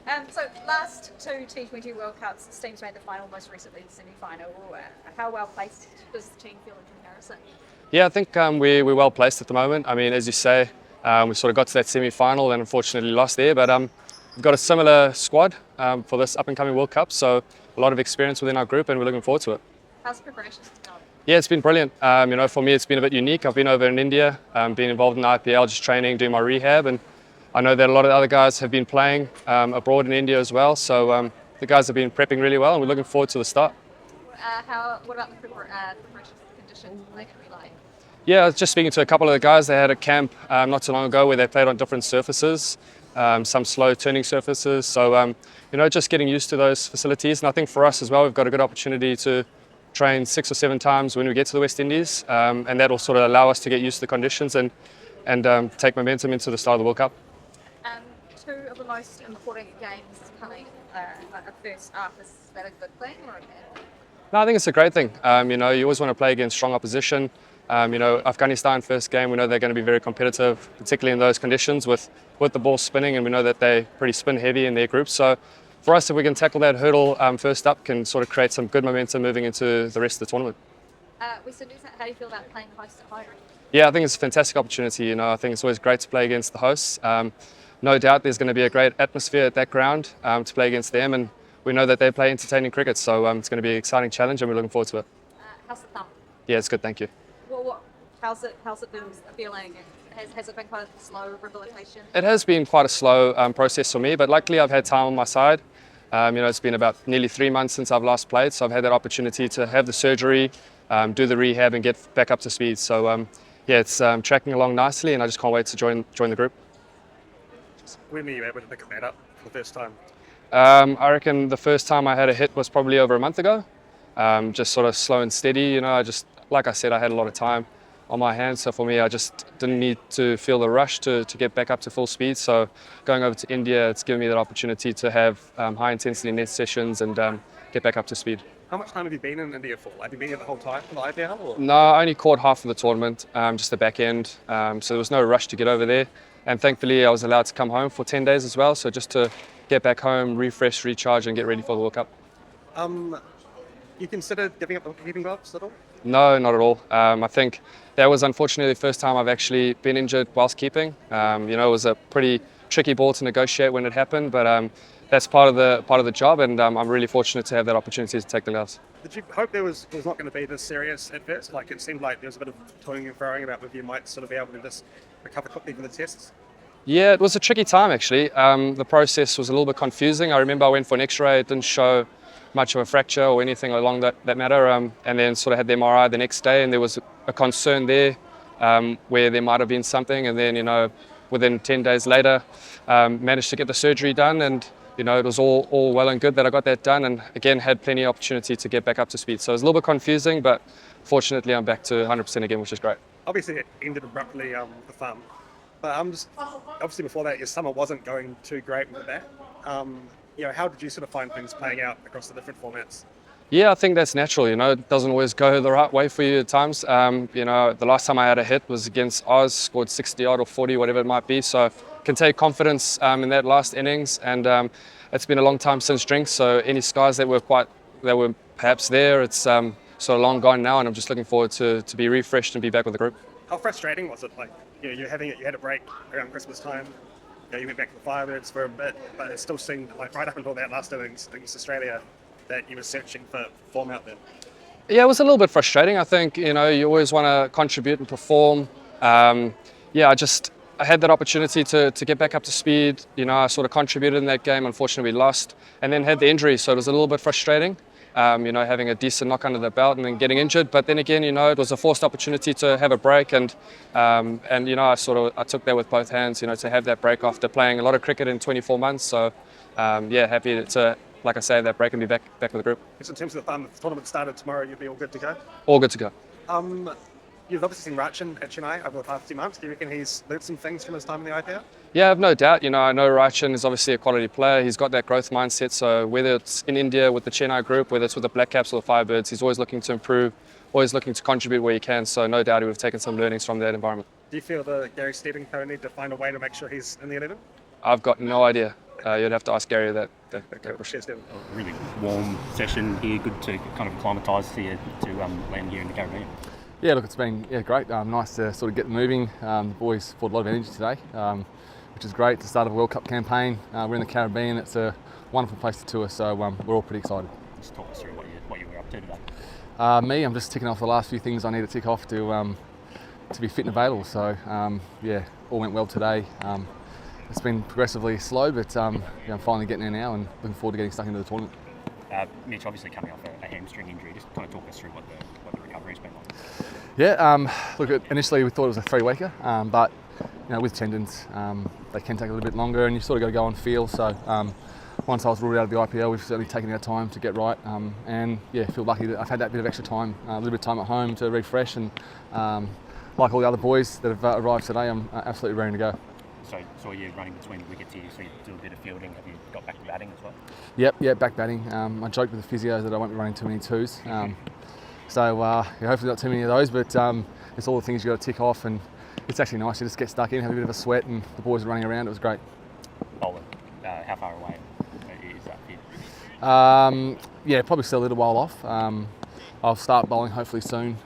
So last two T20 World Cups, this team's made the final, most recently the semi-final. How well placed does the team feel in comparison? Yeah, I think we're well placed at the moment. I mean, as you say, we sort of got to that semi-final and unfortunately lost there, but we've got a similar squad for this up-and-coming World Cup, so a lot of experience within our group and we're looking forward to it. How's the preparation going? Yeah, it's been brilliant. For me, it's been a bit unique. I've been over in India, been involved in the IPL, just training, doing my rehab, and I know that a lot of the other guys have been playing abroad in India as well, so the guys have been prepping really well and we're looking forward to the start. What about the preparation conditions? What are they going to be like? Yeah, I was just speaking to a couple of the guys. They had a camp not too long ago where they played on different surfaces, some slow turning surfaces. So, just getting used to those facilities. And I think for us as well, we've got a good opportunity to train 6 or 7 times when we get to the West Indies. And that will sort of allow us to get used to the conditions and take momentum into the start of the World Cup. Two of the most important games coming first up. Is that a good thing or a bad thing? No, I think it's a great thing. You always want to play against strong opposition. Afghanistan first game, we know they're going to be very competitive, particularly in those conditions with the ball spinning, and we know that they're pretty spin heavy in their groups. So for us, if we can tackle that hurdle first up, can sort of create some good momentum moving into the rest of the tournament. West Indies, how do you feel about playing host at home? Yeah, I think it's a fantastic opportunity. I think it's always great to play against the hosts. No doubt there's going to be a great atmosphere at that ground to play against them, and we know that they play entertaining cricket, so it's going to be an exciting challenge and we're looking forward to it. How's the thumb? Yeah, it's good, thank you. How's it been feeling? Has it been quite a slow rehabilitation? It has been quite a slow process for me, but luckily I've had time on my side. It's been about nearly 3 months since I've last played, so I've had that opportunity to have the surgery, do the rehab and get back up to speed. So it's tracking along nicely and I just can't wait to join the group. When were you able to pick that up for the first time? I reckon the first time I had a hit was probably over a month ago. Just sort of slow and steady, like I said, I had a lot of time on my hands, so for me I just didn't need to feel the rush to get back up to full speed. So going over to India, it's given me that opportunity to have high intensity net sessions and get back up to speed. How much time have you been in India for? Have you been here the whole time for the IPL? Or? No, I only caught half of the tournament, just the back end, so there was no rush to get over there, and thankfully I was allowed to come home for 10 days as well, so just to get back home, refresh, recharge and get ready for the World Cup. You considered giving up the keeping gloves at all? No, not at all. I think that was unfortunately the first time I've actually been injured whilst keeping. It was a pretty tricky ball to negotiate when it happened, but that's part of the job, and I'm really fortunate to have that opportunity to take the gloves. Did you hope it was not going to be this serious at first? Like it seemed like there was a bit of toing and throwing about whether you might sort of be able to just recover quickly for the tests. Yeah, it was a tricky time actually. The process was a little bit confusing. I remember I went for an X-ray, it didn't show much of a fracture or anything along that matter, and then sort of had the MRI the next day, and there was a concern there where there might have been something, and then within 10 days later managed to get the surgery done, and it was all well and good that I got that done, and again had plenty of opportunity to get back up to speed. So it was a little bit confusing, but fortunately I'm back to 100% again, which is great. Obviously it ended abruptly with the thumb, but obviously before that your summer wasn't going too great with that. How did you sort of find things playing out across the different formats? Yeah, I think that's natural. It doesn't always go the right way for you at times. The last time I had a hit was against Oz, scored 60 odd or 40, whatever it might be. So can take confidence in that last innings, and it's been a long time since drinks. So any scars that were perhaps there, it's sort of long gone now, and I'm just looking forward to be refreshed and be back with the group. How frustrating was it? Like you had a break around Christmas time. You went back to the Firebirds for a bit, but it still seemed like right up until that last innings against Australia that you were searching for form out there. Yeah, it was a little bit frustrating. I think you always want to contribute and perform. I had that opportunity to get back up to speed. I sort of contributed in that game. Unfortunately, we lost, and then had the injury, so it was a little bit frustrating. Having a decent knock under the belt and then getting injured. But then again, it was a forced opportunity to have a break, and I took that with both hands. To have that break after playing a lot of cricket in 24 months. So happy to, like I say, that break and be back with the group. So in terms of the fun, the tournament started tomorrow. You'll be all good to go. All good to go. You've obviously seen Rachin at Chennai over the past few months. Do you reckon he's learned some things from his time in the IPL? Yeah, I've no doubt. I know Rachin is obviously a quality player. He's got that growth mindset. So whether it's in India with the Chennai group, whether it's with the Black Caps or the Firebirds, he's always looking to improve, always looking to contribute where he can. So no doubt we've taken some learnings from that environment. Do you feel that Gary Steeding need to find a way to make sure he's in the 11? I've got no idea. you'd have to ask Gary that question. Cheers, Devon. A really warm session here, good to kind of acclimatise here to land here in the Caribbean. Yeah, look, it's been great. Nice to sort of get moving. The boys poured a lot of energy today, which is great. To start a World Cup campaign, we're in the Caribbean. It's a wonderful place to tour, so we're all pretty excited. Just talk us through what you were up to today. I'm just ticking off the last few things I need to tick off to be fit and available. So yeah, all went well today. It's been progressively slow, but I'm finally getting there now and looking forward to getting stuck into the tournament. Mitch, obviously coming off a hamstring injury, just kind of talk us through what the recovery's been like. Yeah, look, initially we thought it was a 3-weeker, but with tendons, they can take a little bit longer, and you sort of got to go on feel. So once I was ruled out of the IPL, we've certainly taken our time to get right, and yeah, feel lucky that I've had that bit of extra time, a little bit of time at home to refresh, and like all the other boys that have arrived today, I'm absolutely ready to go. So saw you running between the wickets here, so you do a bit of fielding. Have you got back to batting as well? Yep, back batting. I joked with the physios that I won't be running too many twos. So hopefully not too many of those, but it's all the things you've got to tick off, and it's actually nice. You just get stuck in, have a bit of a sweat, and the boys are running around. It was great. Bowling, how far away is that for you? Yeah, probably still a little while off. I'll start bowling hopefully soon.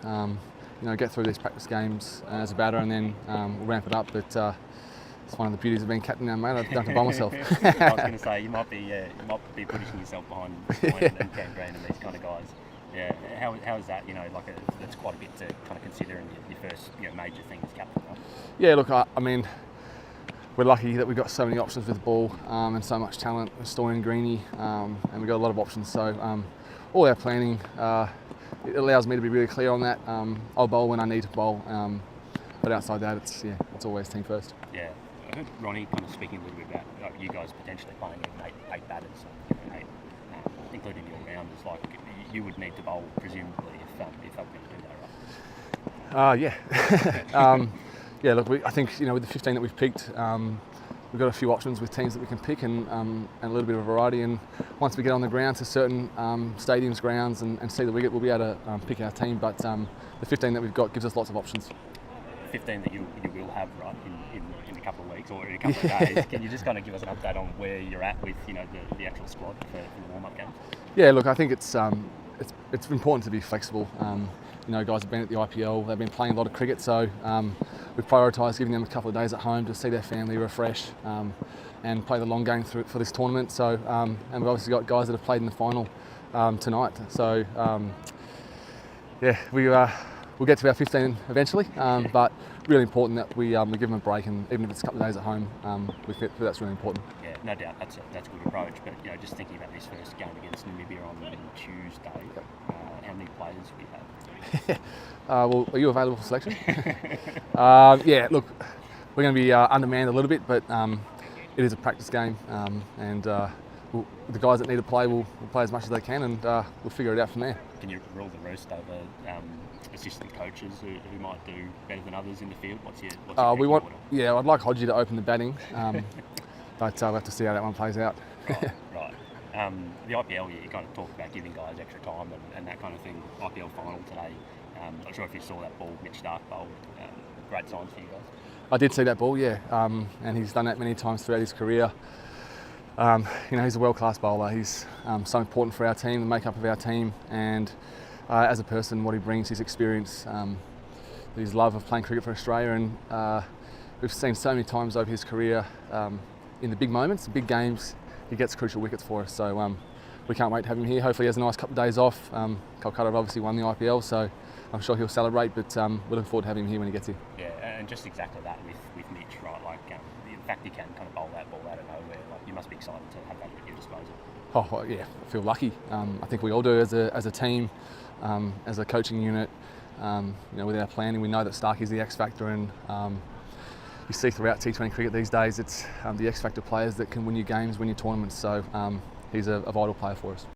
Get through these practice games as a batter, and then we'll ramp it up. But it's one of the beauties of being captain now, mate. I don't have to bowl myself. I was going to say you might be pushing yourself behind and Cam Green and these kind of guys. Yeah, how is that? That's quite a bit to kind of consider in your first major thing as captain. Right? Yeah, look, I mean, we're lucky that we've got so many options with the ball and so much talent. We're Story Greeny, and we've got a lot of options. So all our planning, it allows me to be really clear on that. I'll bowl when I need to bowl, but outside that, it's always team first. Yeah, I heard Ronnie kind of speaking a little bit about you guys potentially playing eight batters, eight, including your rounders. Like you would need to bowl presumably if they were going to do that, right? Yeah. Yeah, look, I think with the 15 that we've picked, we've got a few options with teams that we can pick and a little bit of variety. And once we get on the ground to certain stadiums, grounds, and see the wicket, we'll be able to pick our team. But the 15 that we've got gives us lots of options. 15 that you will have right in a couple of weeks or in a couple of days. Can you just kind of give us an update on where you're at with the actual squad for the warm-up games? Yeah, look, I think it's important to be flexible. Guys have been at the IPL, they've been playing a lot of cricket, so we've prioritised giving them a couple of days at home to see their family, refresh, and play the long game for this tournament. So, and we've obviously got guys that have played in the final tonight. So, yeah, we'll get to our 15 eventually, but really important that we give them a break, and even if it's a couple of days at home, that's really important. Yeah, no doubt, that's a good approach. But just thinking about this first game against Namibia on Tuesday, how many players do we have? Well, are you available for selection? Yeah, look, we're going to be undermanned a little bit, but it is a practice game, and the guys that need to play will play as much as they can, and we'll figure it out from there. Can you rule the roost over assistant coaches who might do better than others in the field? What's your order? Yeah, I'd like Hodgie to open the batting, but we'll have to see how that one plays out. Right. The IPL, you kind of talked about giving guys extra time and that kind of thing. IPL final today. Not sure if you saw that ball Mitch Starc bowled. Great signs for you guys. I did see that ball, yeah, and he's done that many times throughout his career. He's a world-class bowler. He's so important for our team, the makeup of our team, and as a person, what he brings, his experience, his love of playing cricket for Australia, and we've seen so many times over his career in the big moments, the big games, he gets crucial wickets for us. So we can't wait to have him here. Hopefully he has a nice couple of days off. Calcutta have obviously won the IPL, so I'm sure he'll celebrate, but we're looking forward to having him here when he gets here. Yeah, and just exactly that with Mitch, right? Like the fact he can kind of bowl that ball out of nowhere, like you must be excited to have that at your disposal. Oh well, yeah, I feel lucky. I think we all do as a team, as a coaching unit. With our planning, we know that Stark is the X factor, and you see throughout T20 cricket these days, it's the X factor players that can win you games, win your tournaments. So he's a vital player for us.